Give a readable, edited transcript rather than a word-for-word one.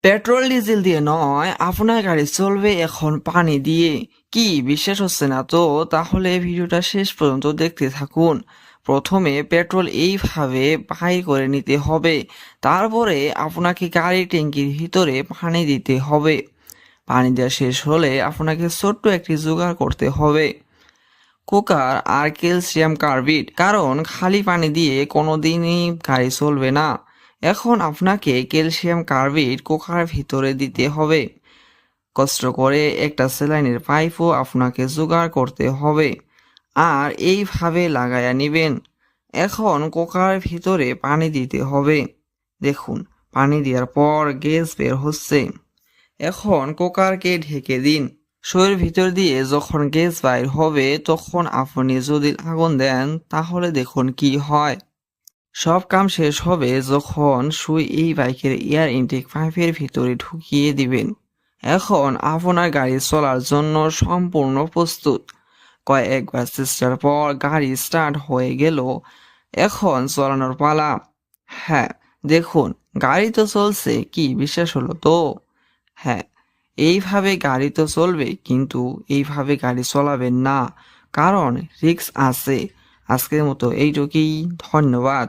Petrol diesel দিয়ে নয়, আপনার গাড়ি চলবে এখন পানি দিয়ে। কি বিশ্বাস হচ্ছে না তো? তাহলে ভিডিওটা শেষ পর্যন্ত দেখতে থাকুন। প্রথমে পেট্রোল এইভাবে বাইর করে নিতে হবে, তারপরে আপনাকে গাড়ির ট্যাঙ্কির ভিতরে পানি দিতে হবে। পানি দেওয়া শেষ হলে আপনাকে ছোট্ট একটি জোগাড় করতে হবে, কুকার আর ক্যালসিয়াম কার্বিড, কারণ খালি পানি দিয়ে কোনোদিনই গাড়ি চলবে না। এখন আপনাকে ক্যালসিয়াম কার্বিড কুকার ভিতরে দিতে হবে। কষ্ট করে একটা স্যালাইনের পাইপও আপনাকে জোগাড় করতে হবে, আর এইভাবে লাগায়া নেবেন। এখন কুকার ভিতরে পানি দিতে হবে। দেখুন, পানি দেওয়ার পর গ্যাস বের হচ্ছে। এখন কুকারকে ঢেকে দিন। শোয়ের ভিতর দিয়ে যখন গ্যাস বাইর হবে, তখন আপনি যদি আগুন দেন তাহলে দেখুন কি হয়। সব কাম শেষ হবে যখন সুই এই বাইকের এয়ার ইনটেক পাইপের ভিতরে ঢুকিয়ে দিবেন। এখন আপনার গাড়ি চলার জন্য সম্পূর্ণ প্রস্তুত। কয়েকবার চেষ্টার পর গাড়ি স্টার্ট হয়ে গেল। এখন চালানোর পালা। হ্যাঁ, দেখুন, গাড়ি তো চলছে। কি বিশ্বাস হলো তো? হ্যাঁ, এইভাবে গাড়ি তো চলবে, কিন্তু এইভাবে গাড়ি চলাবেন না, কারণ রিস্ক আছে। আজকের মতো এইটুকুই। ধন্যবাদ।